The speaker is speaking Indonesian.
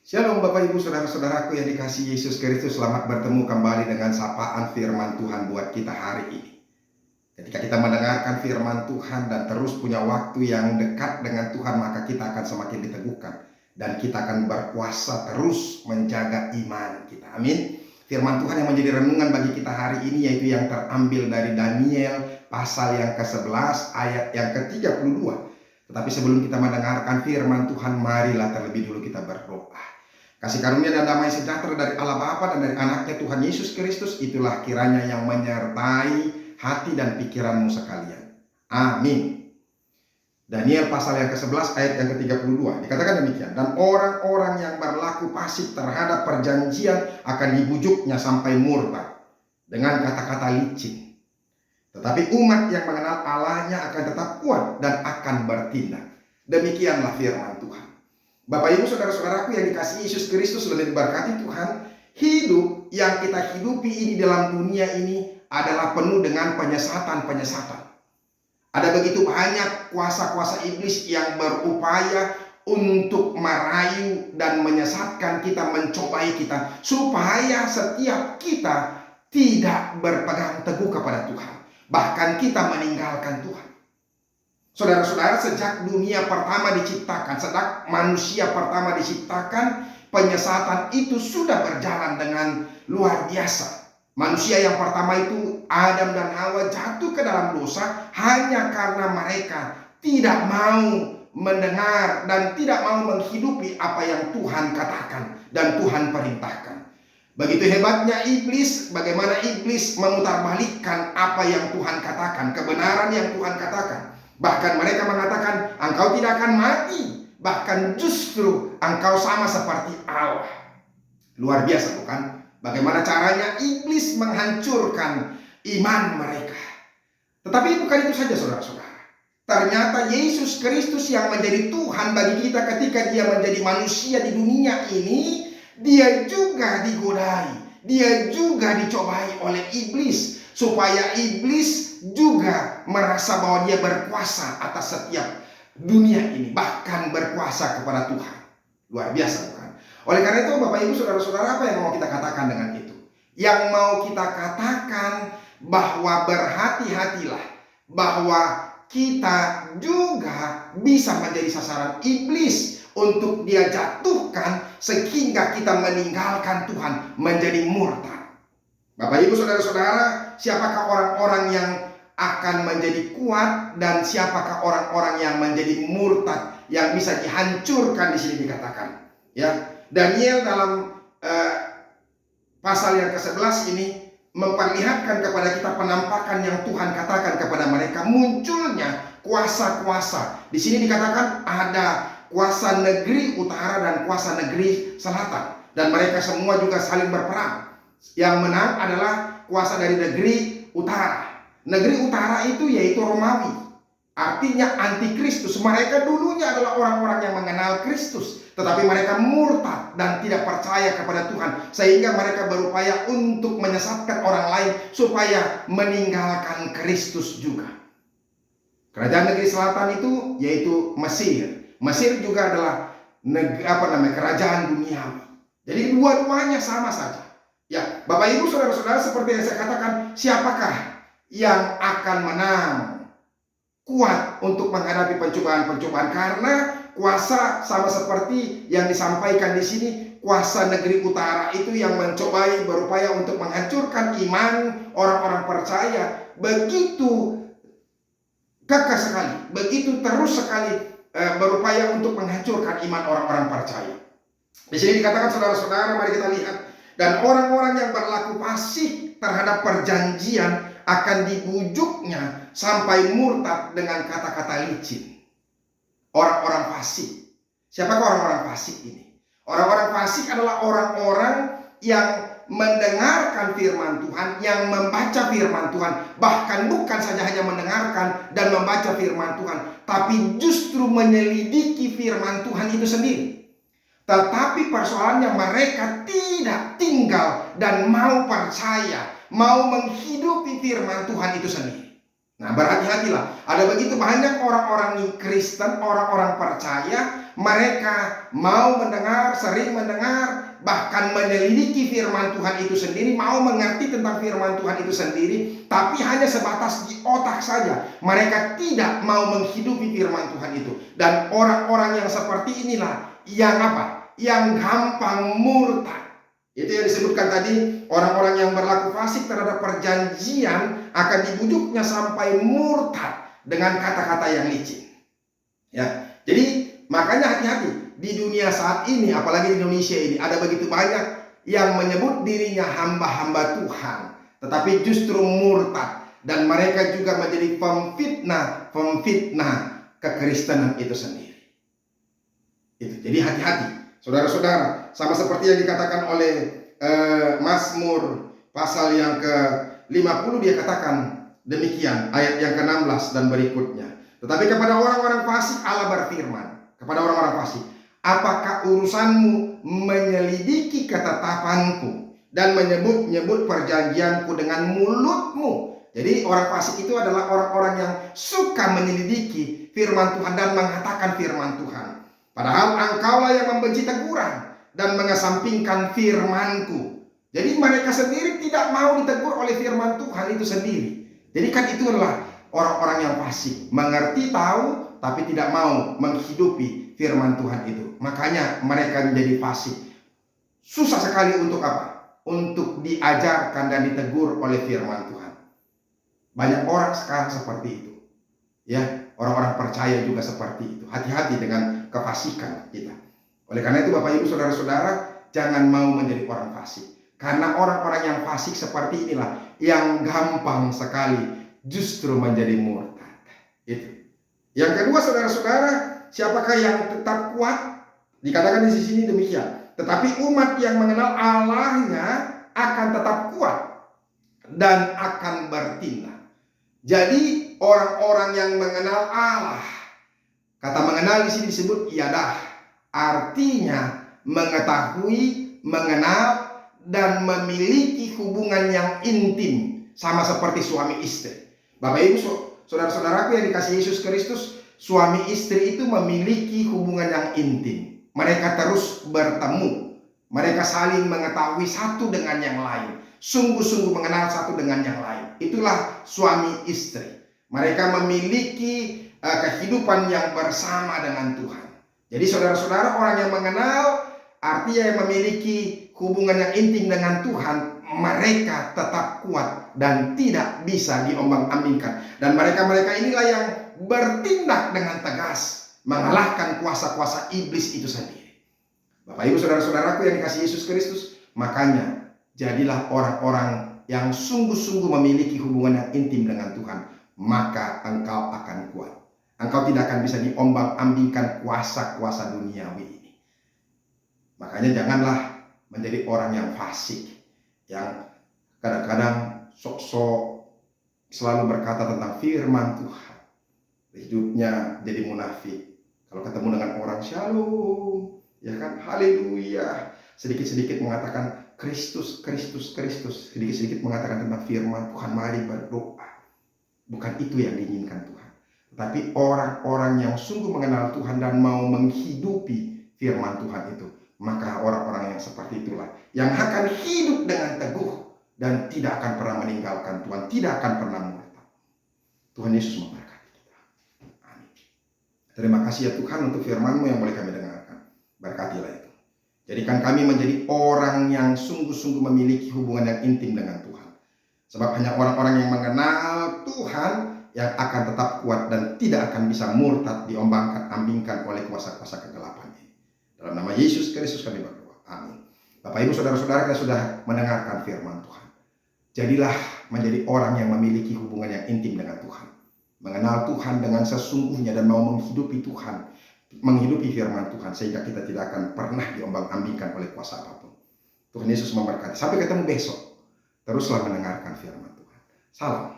Shalom Bapak Ibu Saudara-saudaraku yang dikasihi Yesus Kristus. Selamat bertemu kembali dengan sapaan firman Tuhan buat kita hari ini. Ketika kita mendengarkan firman Tuhan dan terus punya waktu yang dekat dengan Tuhan, maka kita akan semakin diteguhkan dan kita akan berkuasa terus menjaga iman kita. Amin. Firman Tuhan yang menjadi renungan bagi kita hari ini yaitu yang terambil dari Daniel pasal yang ke-11 ayat yang ke-32. Tetapi sebelum kita mendengarkan firman Tuhan, marilah terlebih dulu kita berdoa. Kasih karunia dan damai sejahtera dari Allah Bapa dan dari anaknya Tuhan Yesus Kristus, itulah kiranya yang menyertai hati dan pikiranmu sekalian. Amin. Daniel pasal yang ke-11 ayat yang ke-32 dikatakan demikian. Dan orang-orang yang berlaku fasik terhadap perjanjian akan dibujuknya sampai murtad dengan kata-kata licin. Tetapi umat yang mengenal Allahnya akan tetap kuat dan akan bertindak. Demikianlah firman Tuhan. Bapak Ibu Saudara-saudaraku yang dikasihi Yesus Kristus dan diberkati Tuhan, hidup yang kita hidupi ini dalam dunia ini adalah penuh dengan penyesatan-penyesatan. Ada begitu banyak kuasa-kuasa iblis yang berupaya untuk merayu dan menyesatkan kita, mencobai kita, supaya setiap kita tidak berpegang teguh kepada Tuhan. Bahkan kita meninggalkan Tuhan. Saudara-saudara, sejak dunia pertama diciptakan, sejak manusia pertama diciptakan, penyesatan itu sudah berjalan dengan luar biasa. Manusia yang pertama itu, Adam dan Hawa, jatuh ke dalam dosa hanya karena mereka tidak mau mendengar dan tidak mau menghidupi apa yang Tuhan katakan dan Tuhan perintahkan. Begitu hebatnya iblis, bagaimana iblis memutarbalikkan apa yang Tuhan katakan, kebenaran yang Tuhan katakan. Bahkan mereka mengatakan, engkau tidak akan mati, bahkan justru engkau sama seperti Allah. Luar biasa bukan? Bagaimana caranya iblis menghancurkan iman mereka. Tetapi bukan itu saja saudara-saudara. Ternyata Yesus Kristus yang menjadi Tuhan bagi kita ketika dia menjadi manusia di dunia ini, dia juga digodai, dia juga dicobai oleh iblis, supaya iblis juga merasa bahwa dia berkuasa atas setiap dunia ini, bahkan berkuasa kepada Tuhan. Luar biasa bukan? Oleh karena itu Bapak Ibu Saudara-saudara, apa yang mau kita katakan dengan itu? Yang mau kita katakan bahwa berhati-hatilah, bahwa kita juga bisa menjadi sasaran iblis untuk dia jatuhkan sehingga kita meninggalkan Tuhan, menjadi murtad. Bapak Ibu Saudara-saudara, siapakah orang-orang yang akan menjadi kuat dan siapakah orang-orang yang menjadi murtad yang bisa dihancurkan? Di sini dikatakan, ya, Daniel dalam pasal yang ke-11 ini memperlihatkan kepada kita penampakan yang Tuhan katakan kepada mereka, munculnya kuasa-kuasa. Di sini dikatakan ada kuasa negeri utara dan kuasa negeri selatan, dan mereka semua juga saling berperang. Yang menang adalah kuasa dari negeri utara. Negeri utara itu yaitu Romawi, artinya antikristus. Mereka dulunya adalah orang-orang yang mengenal Kristus, tetapi mereka murtad dan tidak percaya kepada Tuhan, sehingga mereka berupaya untuk menyesatkan orang lain supaya meninggalkan Kristus juga. Kerajaan negeri selatan itu yaitu Mesir. Mesir juga adalah kerajaan duniawi. Jadi dua-duanya sama saja. Ya, Bapak Ibu Saudara-saudara, seperti yang saya katakan, siapakah yang akan menang kuat untuk menghadapi pencobaan-pencobaan? Karena kuasa sama seperti yang disampaikan di sini, kuasa negeri utara itu yang mencobai, berupaya untuk menghancurkan iman orang-orang percaya. Begitu kekeh sekali, begitu terus sekali berupaya untuk menghancurkan iman orang-orang percaya. Di sini dikatakan saudara-saudara, mari kita lihat. Dan orang-orang yang berlaku fasik terhadap perjanjian akan dibujuknya sampai murtad dengan kata-kata licin. Orang-orang fasik. Siapakah orang-orang fasik ini? Orang-orang fasik adalah orang-orang yang mendengarkan firman Tuhan, yang membaca firman Tuhan, bahkan bukan saja hanya mendengarkan dan membaca firman Tuhan, tapi justru menyelidiki firman Tuhan itu sendiri. Tetapi persoalannya mereka tidak tinggal dan mau percaya, mau menghidupi firman Tuhan itu sendiri. Nah, berhati-hatilah. Ada begitu banyak orang-orang Kristen, orang-orang percaya, mereka mau mendengar, sering mendengar, bahkan menyelidiki firman Tuhan itu sendiri, mau mengerti tentang firman Tuhan itu sendiri, tapi hanya sebatas di otak saja. Mereka tidak mau menghidupi firman Tuhan itu. Dan orang-orang yang seperti inilah yang apa? Yang gampang murtad. Itu yang disebutkan tadi, orang-orang yang berlaku fasik terhadap perjanjian akan dibujuknya sampai murtad dengan kata-kata yang licin. Ya, jadi makanya hati-hati di dunia saat ini, apalagi di Indonesia ini, ada begitu banyak yang menyebut dirinya hamba-hamba Tuhan, tetapi justru murtad, dan mereka juga menjadi pemfitnah kekristenan itu sendiri. Itu. Jadi hati-hati, saudara-saudara, sama seperti yang dikatakan oleh Mazmur pasal yang ke-50, dia katakan demikian, ayat yang ke-16 dan berikutnya. Tetapi kepada orang-orang fasik Allah berfirman, kepada orang-orang fasik, apakah urusanmu menyelidiki ketetapanku dan menyebut-nyebut perjanjianku dengan mulutmu? Jadi orang fasik itu adalah orang-orang yang suka menyelidiki firman Tuhan dan mengatakan firman Tuhan. Padahal engkaulah yang membenci teguran dan mengesampingkan firmanku. Jadi mereka sendiri tidak mau ditegur oleh firman Tuhan itu sendiri. Jadi kan itu adalah orang-orang yang fasik, mengerti, tahu, tapi tidak mau menghidupi firman Tuhan itu. Makanya mereka menjadi fasik. Susah sekali untuk apa? Untuk diajarkan dan ditegur oleh firman Tuhan. Banyak orang sekarang seperti itu. Ya, orang-orang percaya juga seperti itu. Hati-hati dengan kefasikan kita. Oleh karena itu Bapak Ibu Saudara-saudara, jangan mau menjadi orang fasik. Karena orang-orang yang fasik seperti inilah yang gampang sekali justru menjadi murtad. Itu. Yang kedua saudara-saudara, siapakah yang tetap kuat? Dikatakan di sini demikian. Tetapi umat yang mengenal Allahnya akan tetap kuat dan akan bertindak. Jadi orang-orang yang mengenal Allah, kata mengenal di sini disebut iadah, artinya mengetahui, mengenal, dan memiliki hubungan yang intim, sama seperti suami istri. Bapak Ibu saudara-saudaraku yang dikasihi Yesus Kristus, suami istri itu memiliki hubungan yang intim. Mereka terus bertemu, mereka saling mengetahui satu dengan yang lain, sungguh-sungguh mengenal satu dengan yang lain. Itulah suami istri. Mereka memiliki kehidupan yang bersama dengan Tuhan. Jadi saudara-saudara, orang yang mengenal, artinya yang memiliki hubungan yang intim dengan Tuhan, mereka tetap kuat dan tidak bisa diombang-ambingkan. Dan mereka-mereka inilah yang bertindak dengan tegas, mengalahkan kuasa-kuasa iblis itu sendiri. Bapak Ibu Saudara-saudaraku yang dikasihi Yesus Kristus, makanya jadilah orang-orang yang sungguh-sungguh memiliki hubungan yang intim dengan Tuhan, maka engkau akan kuat. Engkau tidak akan bisa diombang-ambingkan kuasa-kuasa duniawi ini. Makanya janganlah menjadi orang yang fasik, yang kadang-kadang sok-sok selalu berkata tentang firman Tuhan, hidupnya jadi munafik. Kalau ketemu dengan orang shalom, ya kan, haleluya, sedikit-sedikit mengatakan Kristus, Kristus, Kristus, sedikit-sedikit mengatakan tentang firman Tuhan, mari berdoa. Bukan itu yang diinginkan Tuhan. Tapi orang-orang yang sungguh mengenal Tuhan dan mau menghidupi firman Tuhan itu, maka orang-orang yang seperti itulah yang akan hidup dengan teguh dan tidak akan pernah meninggalkan Tuhan, tidak akan pernah murtad. Tuhan Yesus memberkati kita. Amin. Terima kasih ya Tuhan untuk firman-Mu yang boleh kami dengarkan. Berkatilah itu. Jadikan kami menjadi orang yang sungguh-sungguh memiliki hubungan yang intim dengan Tuhan. Sebab hanya orang-orang yang mengenal Tuhan yang akan tetap kuat dan tidak akan bisa murtad, diombang-ambingkan oleh kuasa-kuasa kegelapan ini. Dalam nama Yesus Kristus kami berdoa. Amin. Bapak Ibu Saudara-saudara, kita sudah mendengarkan firman Tuhan. Jadilah menjadi orang yang memiliki hubungan yang intim dengan Tuhan. Mengenal Tuhan dengan sesungguhnya dan mau menghidupi Tuhan, menghidupi firman Tuhan, sehingga kita tidak akan pernah diombang-ambingkan oleh kuasa apapun. Tuhan Yesus memberkati. Sampai ketemu besok. Teruslah mendengarkan firman Tuhan. Salam.